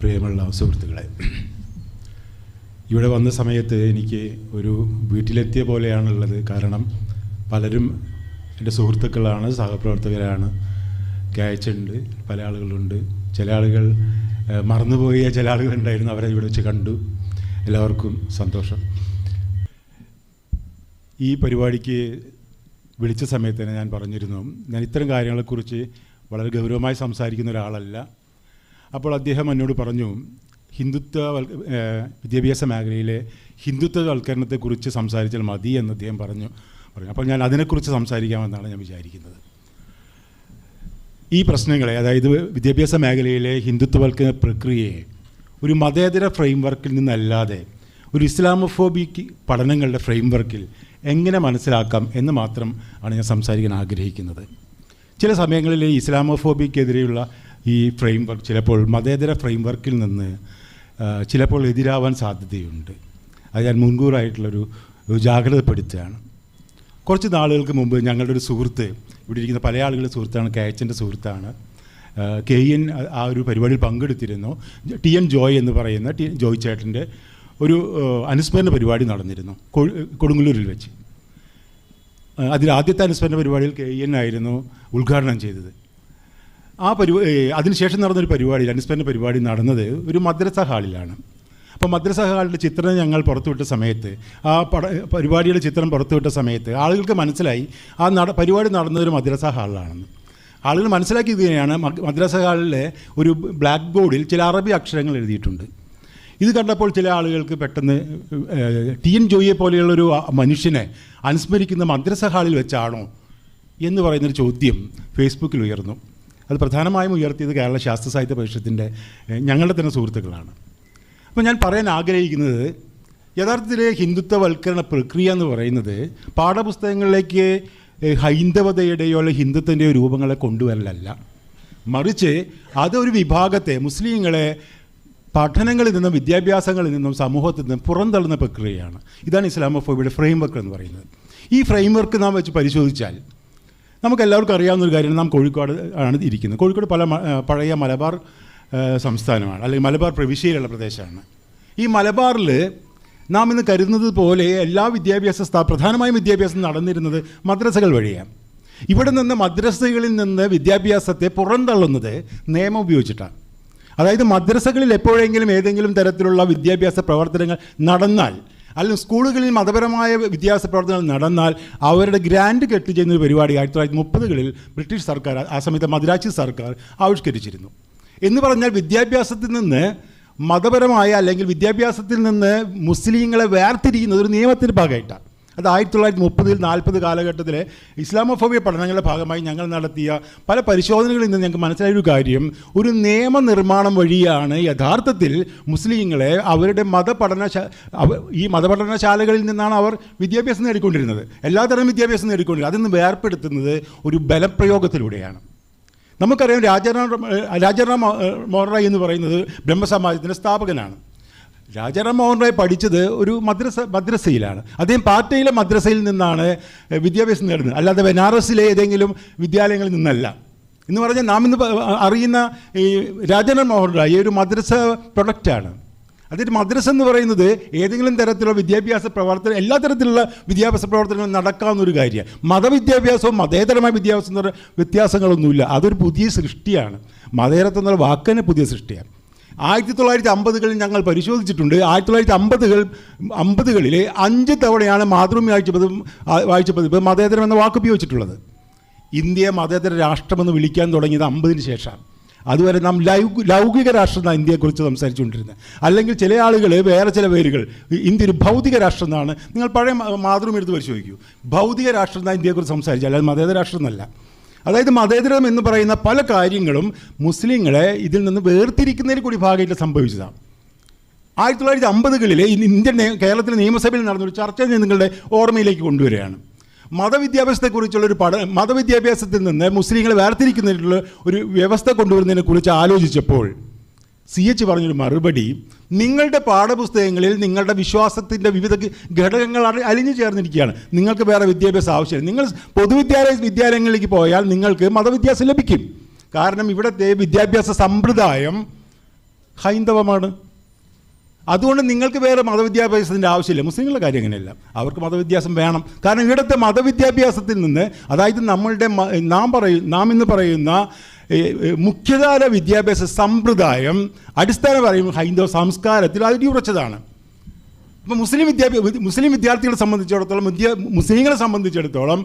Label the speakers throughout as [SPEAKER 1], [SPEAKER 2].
[SPEAKER 1] പ്രിയമുള്ള സുഹൃത്തുക്കളെ, ഇവിടെ വന്ന സമയത്ത് എനിക്ക് ഒരു വീട്ടിലെത്തിയ പോലെയാണുള്ളത്. കാരണം പലരും എൻ്റെ സുഹൃത്തുക്കളാണ്, സഹപ്രവർത്തകരാണ്. കേച്ചുണ്ട്, പല ആളുകളുണ്ട്. ചില ആളുകൾ മറന്നുപോയ ചില ആളുകളുണ്ടായിരുന്നു, അവരെ ഇവിടെ വെച്ച് കണ്ടു. എല്ലാവർക്കും സന്തോഷം. ഈ പരിപാടിക്ക് വിളിച്ച സമയത്ത് തന്നെ ഞാൻ പറഞ്ഞിരുന്നു, ഞാൻ ഇത്തരം കാര്യങ്ങളെക്കുറിച്ച് വളരെ ഗൗരവമായി സംസാരിക്കുന്ന ഒരാളല്ല. അപ്പോൾ അദ്ദേഹം എന്നോട് പറഞ്ഞു, വിദ്യാഭ്യാസ മേഖലയിലെ ഹിന്ദുത്വവൽക്കരണത്തെക്കുറിച്ച് സംസാരിച്ചാൽ മതി എന്ന് അദ്ദേഹം പറഞ്ഞു. അപ്പോൾ ഞാൻ അതിനെക്കുറിച്ച് സംസാരിക്കാമെന്നാണ് ഞാൻ വിചാരിക്കുന്നത്. ഈ പ്രശ്നങ്ങളെ, അതായത് വിദ്യാഭ്യാസ മേഖലയിലെ ഹിന്ദുത്വവൽക്കരണ പ്രക്രിയയെ ഒരു മതേതര ഫ്രെയിംവർക്കിൽ നിന്നല്ലാതെ ഒരു ഇസ്ലാമോഫോബിക് പഠനങ്ങളുടെ ഫ്രെയിംവർക്കിൽ എങ്ങനെ മനസ്സിലാക്കാം എന്ന് മാത്രം ആണ് ഞാൻ സംസാരിക്കാൻ ആഗ്രഹിക്കുന്നത്. ചില സമയങ്ങളിൽ ഈ ഇസ്ലാമോഫോബിക്കെതിരെയുള്ള ഈ ഫ്രെയിംവർക്ക് ചിലപ്പോൾ മതേതര ഫ്രെയിംവർക്കിൽ നിന്ന് ചിലപ്പോൾ എതിരാവാൻ സാധ്യതയുണ്ട്. അത് ഞാൻ മുൻകൂറായിട്ടുള്ളൊരു ജാഗ്രതപ്പെടുത്തുകയാണ്. കുറച്ച് നാളുകൾക്ക് മുമ്പ് ഞങ്ങളുടെ ഒരു സുഹൃത്ത്, ഇവിടെ ഇരിക്കുന്ന പല ആളുകളുടെ സുഹൃത്താണ്, KHൻ്റെ സുഹൃത്താണ്, KN ആ ഒരു പരിപാടിയിൽ പങ്കെടുത്തിരുന്നു. TN ജോയ് എന്ന് പറയുന്ന ജോയ് ചേട്ടൻ്റെ ഒരു അനുസ്മരണ പരിപാടി നടന്നിരുന്നു കൊടുങ്ങല്ലൂരിൽ വെച്ച്. അതിൽ ആദ്യത്തെ അനുസ്മരണ പരിപാടിയിൽ KN ആയിരുന്നു ഉദ്ഘാടനം ചെയ്തത്. അതിനുശേഷം നടന്നൊരു പരിപാടി, അനുസ്മരണ പരിപാടി നടന്നത് ഒരു മദ്രസ ഹാളിലാണ്. അപ്പോൾ മദ്രസ ഹാളിൻ്റെ ചിത്രം ഞങ്ങൾ പുറത്തുവിട്ട സമയത്ത്, ആ പരിപാടിയുടെ ചിത്രം പുറത്തുവിട്ട സമയത്ത് ആളുകൾക്ക് മനസ്സിലായി പരിപാടി നടന്നത് ഒരു മദ്രസ ഹാളിലാണെന്ന്. ആളുകൾ മനസ്സിലാക്കിയത് ഇങ്ങനെയാണ്, മദ്രസ ഹാളിലെ ഒരു ബ്ലാക്ക് ബോർഡിൽ ചില അറബി അക്ഷരങ്ങൾ എഴുതിയിട്ടുണ്ട്. ഇത് കണ്ടപ്പോൾ ചില ആളുകൾക്ക് പെട്ടെന്ന് TN ജോയിയെ പോലെയുള്ളൊരു മനുഷ്യനെ അനുസ്മരിക്കുന്ന മദ്രസ ഹാളിൽ വെച്ചാണോ എന്ന് പറയുന്നൊരു ചോദ്യം ഫേസ്ബുക്കിൽ ഉയർന്നു. അത് പ്രധാനമായും ഉയർത്തിയത് കേരള ശാസ്ത്ര സാഹിത്യ പരിഷത്തിൻ്റെ ഞങ്ങളുടെ തന്നെ സുഹൃത്തുക്കളാണ്. അപ്പോൾ ഞാൻ പറയാൻ ആഗ്രഹിക്കുന്നത്, യഥാർത്ഥത്തിലെ ഹിന്ദുത്വവൽക്കരണ പ്രക്രിയ എന്ന് പറയുന്നത് പാഠപുസ്തകങ്ങളിലേക്ക് ഹൈന്ദവതയുടെയോ അല്ലെങ്കിൽ ഹിന്ദുത്വൻ്റെയോ രൂപങ്ങളെ കൊണ്ടുവരലല്ല, മറിച്ച് അതൊരു വിഭാഗത്തെ, മുസ്ലിങ്ങളെ പഠനങ്ങളിൽ നിന്നും വിദ്യാഭ്യാസങ്ങളിൽ നിന്നും സമൂഹത്തിൽ നിന്നും പുറന്തള്ളുന്ന പ്രക്രിയയാണ്. ഇതാണ് ഇസ്ലാമോഫോബിയുടെ ഫ്രെയിംവർക്ക് എന്ന് പറയുന്നത്. ഈ ഫ്രെയിംവർക്ക് നാം വെച്ച് പരിശോധിച്ചാൽ നമുക്കെല്ലാവർക്കും അറിയാവുന്നൊരു കാര്യമാണ്, നാം കോഴിക്കോട് ആണ് ഇരിക്കുന്നത്. കോഴിക്കോട് പഴയ മലബാർ സംസ്ഥാനമാണ്, അല്ലെങ്കിൽ മലബാർ പ്രവിശ്യയിലുള്ള പ്രദേശമാണ്. ഈ മലബാറിൽ നാം ഇന്ന് കരുതുന്നത് പോലെ എല്ലാ പ്രധാനമായും വിദ്യാഭ്യാസം നടന്നിരുന്നത് മദ്രസകൾ വഴിയാണ്. ഇവിടെ നിന്ന് മദ്രസകളിൽ നിന്ന് വിദ്യാഭ്യാസത്തെ പുറന്തള്ളുന്നത് നിയമം ഉപയോഗിച്ചിട്ടാണ്. അതായത് മദ്രസകളിൽ എപ്പോഴെങ്കിലും ഏതെങ്കിലും തരത്തിലുള്ള വിദ്യാഭ്യാസ പ്രവർത്തനങ്ങൾ നടന്നാൽ, അല്ലെങ്കിൽ സ്കൂളുകളിൽ മതപരമായ വിദ്യാഭ്യാസ പ്രവർത്തനങ്ങൾ നടന്നാൽ അവരുടെ ഗ്രാൻഡ് കെട്ട് ചെയ്യുന്നൊരു പരിപാടി 1930കളിൽ ബ്രിട്ടീഷ് സർക്കാർ, ആ സമയത്ത് മദ്രാശി സർക്കാർ ആവിഷ്കരിച്ചിരുന്നു. എന്ന് പറഞ്ഞാൽ വിദ്യാഭ്യാസത്തിൽ നിന്ന് മതപരമായ അല്ലെങ്കിൽ വിദ്യാഭ്യാസത്തിൽ നിന്ന് മുസ്ലിങ്ങളെ വേർതിരിക്കുന്നത് ഒരു നിയമത്തിൻ്റെ ഭാഗമായിട്ടാണ്. അത് 1930-40 കാലഘട്ടത്തിലെ ഇസ്ലാമോഫോബിയ പഠനങ്ങളുടെ ഭാഗമായി ഞങ്ങൾ നടത്തിയ പല പരിശോധനകളിൽ നിന്ന് ഞങ്ങൾക്ക് മനസ്സിലായൊരു കാര്യം, ഒരു നിയമനിർമ്മാണം വഴിയാണ് യഥാർത്ഥത്തിൽ മുസ്ലിങ്ങളെ അവരുടെ ഈ മതപഠനശാലകളിൽ നിന്നാണ് അവർ വിദ്യാഭ്യാസം നേടിക്കൊണ്ടിരുന്നത്, എല്ലാതരം വിദ്യാഭ്യാസം നേടിക്കൊണ്ടിരുന്നത്. അതിൽ നിന്ന് വേർപ്പെടുത്തുന്നത് ഒരു ബലപ്രയോഗത്തിലൂടെയാണ്. നമുക്കറിയാം, രാജാറാം മോഹൻ റായ് എന്ന് പറയുന്നത് ബ്രഹ്മസമാജത്തിൻ്റെ സ്ഥാപകനാണ്. രാജാറാം മോഹൻ റായ് പഠിച്ചത് ഒരു മദ്രസയിലാണ്. അദ്ദേഹം പാറ്റയിലെ മദ്രസയിൽ നിന്നാണ് വിദ്യാഭ്യാസം നേടുന്നത്, അല്ലാതെ ബനാറസിലെ ഏതെങ്കിലും വിദ്യാലയങ്ങളിൽ നിന്നല്ല. എന്ന് പറഞ്ഞാൽ നാം ഇന്ന് അറിയുന്ന ഈ രാജാറാം മോഹൻ റായ് ഒരു മദ്രസ പ്രൊഡക്റ്റാണ്. അതൊരു മദ്രസ എന്ന് പറയുന്നത് ഏതെങ്കിലും തരത്തിലുള്ള വിദ്യാഭ്യാസ പ്രവർത്തനം, എല്ലാ തരത്തിലുള്ള വിദ്യാഭ്യാസ പ്രവർത്തനങ്ങളും നടക്കാവുന്നൊരു കാര്യമാണ്. മതവിദ്യാഭ്യാസവും മതേതരമായ വിദ്യാഭ്യാസം എന്ന് പറയുന്ന വ്യത്യാസങ്ങളൊന്നുമില്ല. അതൊരു പുതിയ സൃഷ്ടിയാണ്. മതേതരത്വം എന്നുള്ള വാക്കിന് പുതിയ സൃഷ്ടിയാണ്. 1950കളിൽ ഞങ്ങൾ പരിശോധിച്ചിട്ടുണ്ട്. 1950കളിലെ 5 തവണയാണ് മാതൃഭൂമി വായിച്ചപതിപ്പ് മതേതരം എന്ന വാക്ക് ഉപയോഗിച്ചിട്ടുള്ളത്. ഇന്ത്യയെ മതേതര രാഷ്ട്രമെന്ന് വിളിക്കാൻ തുടങ്ങിയത് 50-ന് ശേഷമാണ്. അതുവരെ നാം ലൗകിക രാഷ്ട്രം എന്നാണ് ഇന്ത്യയെക്കുറിച്ച് സംസാരിച്ചുകൊണ്ടിരുന്നത്. അല്ലെങ്കിൽ ചില ആളുകൾ വേറെ ചില പേരുകൾ, ഇന്ത്യ ഒരു ഭൗതിക രാഷ്ട്രം എന്നാണ്. നിങ്ങൾ പഴയ മാതൃഭൂമി എടുത്ത് പരിശോധിക്കൂ. ഭൗതിക രാഷ്ട്രം എന്നാണ് ഇന്ത്യയെക്കുറിച്ച് സംസാരിച്ചു, അല്ലാതെ മതേതര രാഷ്ട്രം എന്നല്ല. അതായത് മതേതരം എന്ന് പറയുന്ന പല കാര്യങ്ങളും മുസ്ലിങ്ങളെ ഇതിൽ നിന്ന് വേർതിരിക്കുന്നതിന് കൂടി ഭാഗമായിട്ട് സംഭവിച്ചതാണ്. 1950കളിലെ കേരളത്തിലെ നിയമസഭയിൽ നടന്നൊരു ചർച്ച ഞാൻ നിങ്ങളുടെ ഓർമ്മയിലേക്ക് കൊണ്ടുവരികയാണ്. മതവിദ്യാഭ്യാസത്തെക്കുറിച്ചുള്ളൊരു മതവിദ്യാഭ്യാസത്തിൽ നിന്ന് മുസ്ലിങ്ങളെ വേർതിരിക്കുന്നതിനുള്ള ഒരു വ്യവസ്ഥ കൊണ്ടുവരുന്നതിനെക്കുറിച്ച് ആലോചിച്ചപ്പോൾ CH പറഞ്ഞൊരു മറുപടി, നിങ്ങളുടെ പാഠപുസ്തകങ്ങളിൽ നിങ്ങളുടെ വിശ്വാസത്തിൻ്റെ വിവിധ ഘടകങ്ങൾ അലിഞ്ഞു ചേർന്നിരിക്കുകയാണ്. നിങ്ങൾക്ക് വേറെ വിദ്യാഭ്യാസം ആവശ്യമില്ല. നിങ്ങൾ വിദ്യാലയങ്ങളിലേക്ക് പോയാൽ നിങ്ങൾക്ക് മതവിദ്യാഭ്യാസം ലഭിക്കും. കാരണം ഇവിടുത്തെ വിദ്യാഭ്യാസ സമ്പ്രദായം ഹൈന്ദവമാണ്. അതുകൊണ്ട് നിങ്ങൾക്ക് വേറെ മതവിദ്യാഭ്യാസത്തിൻ്റെ ആവശ്യമില്ല. മുസ്ലിങ്ങളുടെ കാര്യം അങ്ങനെയല്ല, അവർക്ക് മതവിദ്യാഭ്യാസം വേണം. കാരണം ഇവിടുത്തെ മതവിദ്യാഭ്യാസത്തിൽ നിന്ന്, അതായത് നമ്മളുടെ നാം ഇന്ന് പറയുന്ന മുഖ്യധാര വിദ്യാഭ്യാസ സമ്പ്രദായം അടിസ്ഥാനം പറയും ഹൈന്ദവ സംസ്കാരത്തിൽ അടിയുറച്ചതാണ്. അപ്പോൾ മുസ്ലിം വിദ്യാർത്ഥികളെ സംബന്ധിച്ചിടത്തോളം, മുസ്ലിങ്ങളെ സംബന്ധിച്ചിടത്തോളം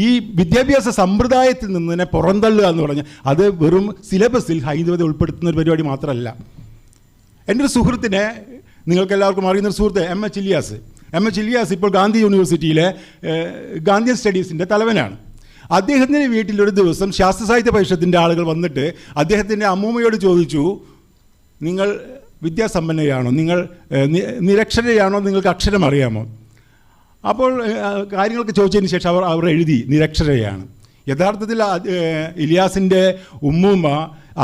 [SPEAKER 1] ഈ വിദ്യാഭ്യാസ സമ്പ്രദായത്തിൽ നിന്ന് തന്നെ പുറന്തള്ളുക എന്ന് പറഞ്ഞാൽ അത് വെറും സിലബസിൽ ഹൈന്ദവത ഉൾപ്പെടുത്തുന്ന ഒരു പരിപാടി മാത്രമല്ല. എൻ്റെ ഒരു സുഹൃത്തിനെ, നിങ്ങൾക്ക് എല്ലാവർക്കും അറിയുന്നൊരു സുഹൃത്ത് എം എച്ച് ഇല്യാസ് ഇപ്പോൾ ഗാന്ധി യൂണിവേഴ്സിറ്റിയിലെ ഗാന്ധിയൻ സ്റ്റഡീസിൻ്റെ തലവനാണ്. അദ്ദേഹത്തിൻ്റെ വീട്ടിലൊരു ദിവസം ശാസ്ത്ര സാഹിത്യ പരിഷത്തിൻ്റെ ആളുകൾ വന്നിട്ട് അദ്ദേഹത്തിൻ്റെ അമ്മൂമ്മയോട് ചോദിച്ചു, നിങ്ങൾ വിദ്യാസമ്പന്നയാണോ, നിങ്ങൾ നിരക്ഷരയാണോ, നിങ്ങൾക്ക് അക്ഷരം അറിയാമോ? അപ്പോൾ കാര്യങ്ങളൊക്കെ ചോദിച്ചതിന് ശേഷം അവർ എഴുതി നിരക്ഷരയാണ്. യഥാർത്ഥത്തിൽ ഇലിയാസിൻ്റെ ഉമ്മൂമ്മ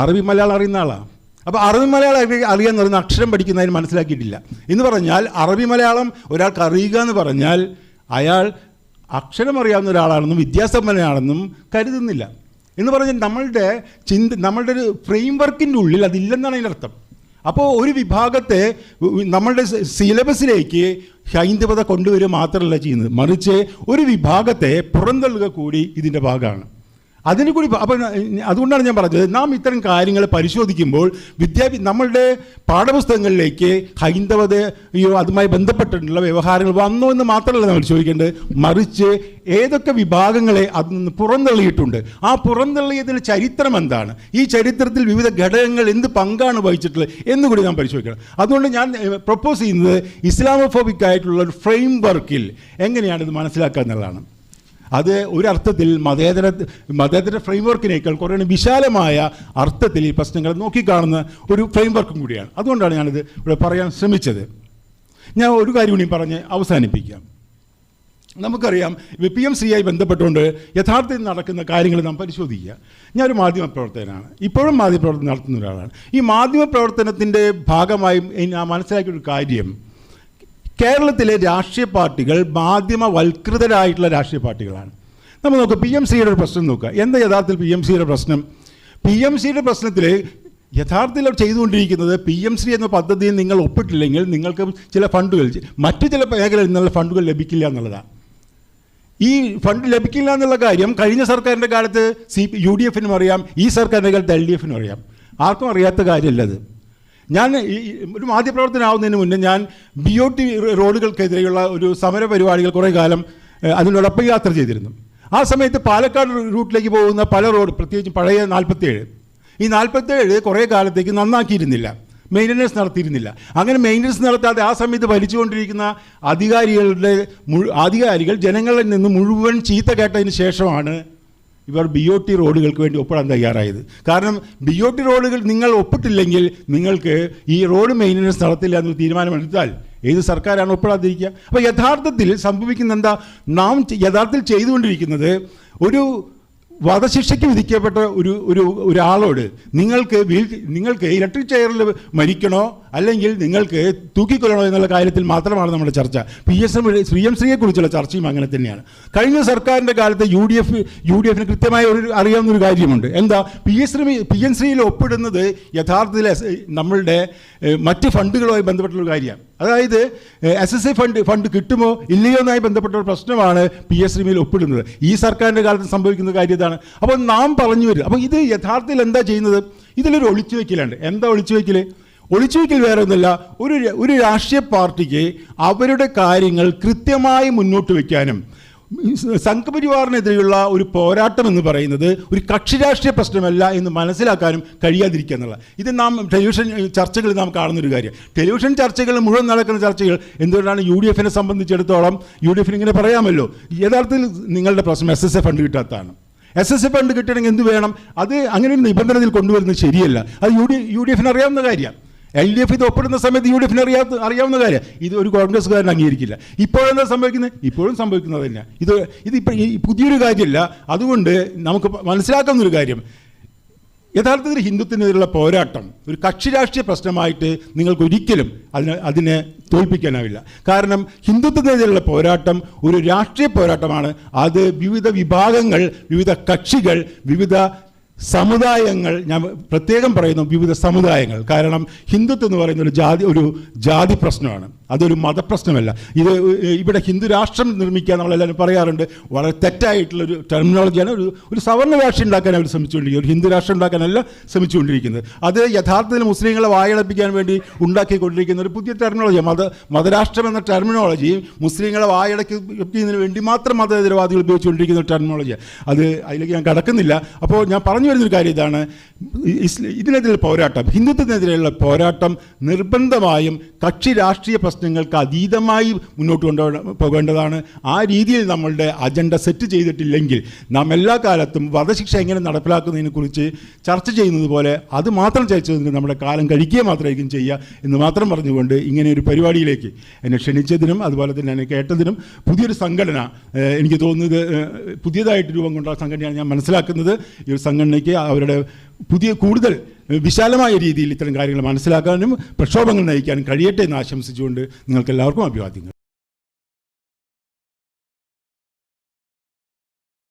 [SPEAKER 1] അറബി മലയാളം അറിയുന്ന ആളാണ്. അപ്പോൾ അറബി മലയാളം അറിയാമെന്ന് പറയുന്ന അക്ഷരം പഠിക്കുന്നതിന് മനസ്സിലാക്കിയിട്ടില്ല എന്ന് പറഞ്ഞാൽ, അറബി മലയാളം ഒരാൾക്ക് അറിയുക എന്ന് പറഞ്ഞാൽ അയാൾ അക്ഷരം അറിയാവുന്ന ഒരാളാണെന്നും വിദ്യാസമ്പന്നനാണെന്നും കരുതുന്നില്ല എന്ന് പറഞ്ഞാൽ നമ്മളുടെ ഒരു ഫ്രെയിം വർക്കിൻ്റെ ഉള്ളിൽ അതില്ലെന്നാണ് അതിൻ്റെ അർത്ഥം. അപ്പോൾ ഒരു വിഭാഗത്തെ നമ്മളുടെ സിലബസിലേക്ക് ഹൈന്ദവത കൊണ്ടുവരിക മാത്രമല്ല ചെയ്യുന്നത്, മറിച്ച് ഒരു വിഭാഗത്തെ പുറന്തള്ളുക കൂടി ഇതിൻ്റെ ഭാഗമാണ്. അതിന് കൂടി അപ്പം അതുകൊണ്ടാണ് ഞാൻ പറഞ്ഞത്, നാം ഇത്തരം കാര്യങ്ങൾ പരിശോധിക്കുമ്പോൾ നമ്മളുടെ പാഠപുസ്തകങ്ങളിലേക്ക് ഹൈന്ദവതയോ അതുമായി ബന്ധപ്പെട്ടിട്ടുള്ള വ്യവഹാരങ്ങൾ വന്നോ എന്ന് മാത്രമല്ല നമ്മൾ ചോദിക്കേണ്ടത്, മറിച്ച് ഏതൊക്കെ വിഭാഗങ്ങളെ അതിൽ നിന്ന് പുറന്തള്ളിയിട്ടുണ്ട്, ആ പുറന്തള്ളിയതിൻ്റെ ചരിത്രം എന്താണ്, ഈ ചരിത്രത്തിൽ വിവിധ ഘടകങ്ങൾ എന്ത് പങ്കാണ് വഹിച്ചിട്ടുള്ളത് എന്നുകൂടി നാം പരിശോധിക്കണം. അതുകൊണ്ട് ഞാൻ പ്രപ്പോസ് ചെയ്യുന്നത് ഇസ്ലാമോഫോബിക് ആയിട്ടുള്ള ഒരു ഫ്രെയിം വർക്കിൽ എങ്ങനെയാണ് ഇത് മനസ്സിലാക്കുക എന്നുള്ളതാണ്. അത് ഒരർത്ഥത്തിൽ മതേതര ഫ്രെയിം വർക്കിനേക്കാൾ കുറേ വിശാലമായ അർത്ഥത്തിൽ ഈ പ്രശ്നങ്ങൾ നോക്കിക്കാണുന്ന ഒരു ഫ്രെയിം വർക്കും കൂടിയാണ്. അതുകൊണ്ടാണ് ഞാനിത് ഇവിടെ പറയാൻ ശ്രമിച്ചത്. ഞാൻ ഒരു കാര്യം കൂടി പറഞ്ഞ് അവസാനിപ്പിക്കാം. നമുക്കറിയാം, PMCയായി ബന്ധപ്പെട്ടുകൊണ്ട് യഥാർത്ഥത്തിൽ നടക്കുന്ന കാര്യങ്ങൾ നാം പരിശോധിക്കുക. ഞാനൊരു മാധ്യമപ്രവർത്തകനാണ്, ഇപ്പോഴും മാധ്യമപ്രവർത്തനം നടത്തുന്ന ഒരാളാണ്. ഈ മാധ്യമപ്രവർത്തനത്തിൻ്റെ ഭാഗമായി ഞാൻ മനസ്സിലാക്കിയൊരു കാര്യം, കേരളത്തിലെ രാഷ്ട്രീയ പാർട്ടികൾ മാധ്യമവൽകൃതരായിട്ടുള്ള രാഷ്ട്രീയ പാർട്ടികളാണ്. നമ്മൾ നോക്കുക, PMCയുടെ ഒരു പ്രശ്നം നോക്കുക. എന്താ യഥാർത്ഥത്തിൽ PMCയുടെ പ്രശ്നം? PMCയുടെ പ്രശ്നത്തിൽ യഥാർത്ഥത്തിൽ ചെയ്തുകൊണ്ടിരിക്കുന്നത്, PMC എന്ന പദ്ധതിയിൽ നിങ്ങൾ ഒപ്പിട്ടില്ലെങ്കിൽ നിങ്ങൾക്ക് ചില ഫണ്ടുകൾ, മറ്റു ചില മേഖലയിൽ നിന്നുള്ള ഫണ്ടുകൾ ലഭിക്കില്ല എന്നുള്ളതാണ്. ഈ ഫണ്ട് ലഭിക്കില്ല എന്നുള്ള കാര്യം കഴിഞ്ഞ സർക്കാരിൻ്റെ കാലത്ത് UDFനും അറിയാം, ഈ സർക്കാരിൻ്റെ കാലത്ത് LDFനും അറിയാം. ആർക്കും അറിയാത്ത കാര്യമല്ല അത്. ഞാൻ ഒരു മാധ്യമപ്രവർത്തനാവുന്നതിന് മുന്നേ ഞാൻ BOT റോഡുകൾക്കെതിരെയുള്ള ഒരു സമര പരിപാടികൾ കുറേ കാലം അതിനോടൊപ്പം യാത്ര ചെയ്തിരുന്നു. ആ സമയത്ത് പാലക്കാട് റൂട്ടിലേക്ക് പോകുന്ന പല റോഡ്, പ്രത്യേകിച്ച് പഴയ 47, ഈ 47 കുറേ കാലത്തേക്ക് നന്നാക്കിയിരുന്നില്ല, മെയിൻ്റനൻസ് നടത്തിയിരുന്നില്ല. അങ്ങനെ മെയിൻ്റനൻസ് നടത്താതെ ആ സമയത്ത് ഭരിച്ചുകൊണ്ടിരിക്കുന്ന അധികാരികൾ ജനങ്ങളിൽ നിന്ന് മുഴുവൻ ചീത്ത കേട്ടതിന് ശേഷമാണ് ഇവർ BOT റോഡുകൾക്ക് വേണ്ടി ഒപ്പിടാൻ തയ്യാറായത്. കാരണം BOT റോഡുകൾ നിങ്ങൾ ഒപ്പിട്ടില്ലെങ്കിൽ നിങ്ങൾക്ക് ഈ റോഡ് മെയിൻ്റനൻസ് നടത്തില്ല എന്നൊരു തീരുമാനമെടുത്താൽ ഏത് സർക്കാരാണ് ഒപ്പിടാതിരിക്കുക? അപ്പോൾ യഥാർത്ഥത്തിൽ സംഭവിക്കുന്ന എന്താ, നാം യഥാർത്ഥത്തിൽ ചെയ്തുകൊണ്ടിരിക്കുന്നത്, ഒരു വധശിക്ഷയ്ക്ക് വിധിക്കപ്പെട്ട ഒരാളോട് നിങ്ങൾക്ക് ഇലക്ട്രിക് ചെയറിൽ മരിക്കണോ അല്ലെങ്കിൽ നിങ്ങൾക്ക് തൂക്കിക്കൊല്ലണോ എന്നുള്ള കാര്യത്തിൽ മാത്രമാണ് നമ്മുടെ ചർച്ച. PMCയെക്കുറിച്ചുള്ള ചർച്ചയും അങ്ങനെ തന്നെയാണ്. കഴിഞ്ഞ സർക്കാരിൻ്റെ കാലത്ത് UDFന് കൃത്യമായ അറിയാവുന്നൊരു കാര്യമുണ്ട്. എന്താ, PMCയിൽ ഒപ്പിടുന്നത് യഥാർത്ഥത്തിൽ നമ്മളുടെ മറ്റ് ഫണ്ടുകളുമായി ബന്ധപ്പെട്ടുള്ള കാര്യമാണ്. അതായത് SSA ഫണ്ട് കിട്ടുമോ ഇല്ലയോ എന്നായി ബന്ധപ്പെട്ട ഒരു പ്രശ്നമാണ് PMCയിൽ ഒപ്പിടുന്നത്. ഈ സർക്കാരിൻ്റെ കാലത്ത് സംഭവിക്കുന്ന കാര്യം ഇതാണ്. അപ്പോൾ നാം പറഞ്ഞു വരും, അപ്പോൾ ഇത് യഥാർത്ഥത്തിൽ എന്താ ചെയ്യുന്നത്? ഇതിലൊരു ഒളിച്ചുവെക്കലുണ്ട്. എന്താ ഒളിച്ചുവെക്കൽ? ഒളിച്ചുവെക്കൽ വേറെ ഒന്നുമില്ല, ഒരു രാഷ്ട്രീയ പാർട്ടിക്ക് അവരുടെ കാര്യങ്ങൾ കൃത്യമായി മുന്നോട്ട് വയ്ക്കാനും സംഘപരിവാറിനെതിരെയുള്ള ഒരു പോരാട്ടം എന്ന് പറയുന്നത് ഒരു കക്ഷി രാഷ്ട്രീയ പ്രശ്നമല്ല എന്ന് മനസ്സിലാക്കാനും കഴിയാതിരിക്കുക എന്നുള്ള, ഇത് നാം ടെലിവിഷൻ ചർച്ചകളിൽ നാം കാണുന്നൊരു കാര്യം. ടെലിവിഷൻ ചർച്ചകൾ മുഴുവൻ നടക്കുന്ന ചർച്ചകൾ എന്തുകൊണ്ടാണ് UDFനെ സംബന്ധിച്ചിടത്തോളം UDFന് ഇങ്ങനെ പറയാമല്ലോ, യഥാർത്ഥത്തിൽ നിങ്ങളുടെ പ്രശ്നം SSA ഫണ്ട് കിട്ടാത്തതാണ്. SSA ഫണ്ട് കിട്ടണമെങ്കിൽ എന്ത് വേണം? അത് അങ്ങനെ ഒരു നിബന്ധനയിൽ കൊണ്ടുവരുന്നത് ശരിയല്ല. അത് UDFന് അറിയാവുന്ന കാര്യമാണ്. LDF ഇത് ഒപ്പിടുന്ന സമയത്ത് UDFന് അറിയാവുന്ന കാര്യം. ഇത് ഒരു കോൺഗ്രസ്സുകാരൻ അംഗീകരിക്കില്ല. ഇപ്പോഴെന്താ സംഭവിക്കുന്നത്? ഇപ്പോഴും സംഭവിക്കുന്നത് തന്നെയാണ്. ഇതിപ്പോൾ പുതിയൊരു കാര്യമല്ല. അതുകൊണ്ട് നമുക്ക് മനസ്സിലാക്കുന്നൊരു കാര്യം, യഥാർത്ഥത്തിൽ ഹിന്ദുത്വത്തിനെതിരെയുള്ള പോരാട്ടം ഒരു കക്ഷി രാഷ്ട്രീയ പ്രശ്നമായിട്ട് നിങ്ങൾക്ക് ഒരിക്കലും അതിനെ തോൽപ്പിക്കാനാവില്ല. കാരണം ഹിന്ദുത്വത്തിനെതിരെയുള്ള പോരാട്ടം ഒരു രാഷ്ട്രീയ പോരാട്ടമാണ്. അത് വിവിധ വിഭാഗങ്ങൾ, വിവിധ കക്ഷികൾ, വിവിധ സമുദായങ്ങൾ, ഞാൻ പ്രത്യേകം പറയുന്നു വിവിധ സമുദായങ്ങൾ, കാരണം ഹിന്ദുത്വം എന്ന് പറയുന്ന ഒരു ജാതി പ്രശ്നമാണ്, അതൊരു മതപ്രശ്നമല്ല. ഇവിടെ ഹിന്ദു രാഷ്ട്രം നിർമ്മിക്കുക നമ്മളെല്ലാവരും പറയാറുണ്ട്, വളരെ തെറ്റായിട്ടുള്ളൊരു ടെർമിനോളജിയാണ്. ഒരു സവർണ്ണ ഭാഷ ഉണ്ടാക്കാൻ അവർ ശ്രമിച്ചുകൊണ്ടിരിക്കുന്നത്, ഒരു ഹിന്ദു രാഷ്ട്രം ഉണ്ടാക്കാനല്ല ശ്രമിച്ചുകൊണ്ടിരിക്കുന്നത്. അത് യഥാർത്ഥത്തിൽ മുസ്ലിങ്ങളെ വായടപ്പിക്കാൻ വേണ്ടി ഉണ്ടാക്കിക്കൊണ്ടിരിക്കുന്ന ഒരു പുതിയ ടെർമിനോളജിയാണ്. മതരാഷ്ട്രം എന്ന ടെർമിനോളജി മുസ്ലിങ്ങളെ വായടക്കുന്നതിന് വേണ്ടി മാത്രം മതേതരവാദികൾ ഉപയോഗിച്ചുകൊണ്ടിരിക്കുന്ന ഒരു ടെർമിനോളജിയാണ്. അതിലേക്ക് ഞാൻ കടക്കുന്നില്ല. അപ്പോൾ ഞാൻ പറഞ്ഞു വരുന്നൊരു കാര്യം ഇതാണ്, ഇതിനെതിരെ പോരാട്ടം, ഹിന്ദുത്വത്തിനെതിരെയുള്ള പോരാട്ടം നിർബന്ധമായും കക്ഷി രാഷ്ട്രീയ പ്രശ്നങ്ങൾക്ക് അതീതമായി മുന്നോട്ട് പോകേണ്ടതാണ്. ആ രീതിയിൽ നമ്മളുടെ അജണ്ട സെറ്റ് ചെയ്തിട്ടില്ലെങ്കിൽ നാം എല്ലാ കാലത്തും വധശിക്ഷ എങ്ങനെ നടപ്പിലാക്കുന്നതിനെക്കുറിച്ച് ചർച്ച ചെയ്യുന്നത് പോലെ അത് മാത്രം ചർച്ച ചെയ്ത് നമ്മുടെ കാലം കഴിക്കുക മാത്രമായിരിക്കും ചെയ്യുക എന്ന് മാത്രം പറഞ്ഞുകൊണ്ട് ഇങ്ങനെ ഒരു പരിപാടിയിലേക്ക് എന്നെ ക്ഷണിച്ചതിനും അതുപോലെ തന്നെ എന്നെ കേട്ടതിനും, പുതിയൊരു സംഘടന എനിക്ക് തോന്നുന്നത് പുതിയതായിട്ട് രൂപം കൊണ്ട സംഘടനയാണ് ഞാൻ മനസ്സിലാക്കുന്നത്. ഈ ഒരു സംഘടനയ്ക്ക് അവരുടെ കൂടുതൽ വിശാലമായ രീതിയിൽ ഇത്തരം കാര്യങ്ങൾ മനസ്സിലാക്കാനും പ്രക്ഷോഭങ്ങൾ നയിക്കാനും കഴിയട്ടെ എന്ന് ആശംസിച്ചുകൊണ്ട് നിങ്ങൾക്ക് എല്ലാവർക്കും അഭിവാദ്യങ്ങൾ.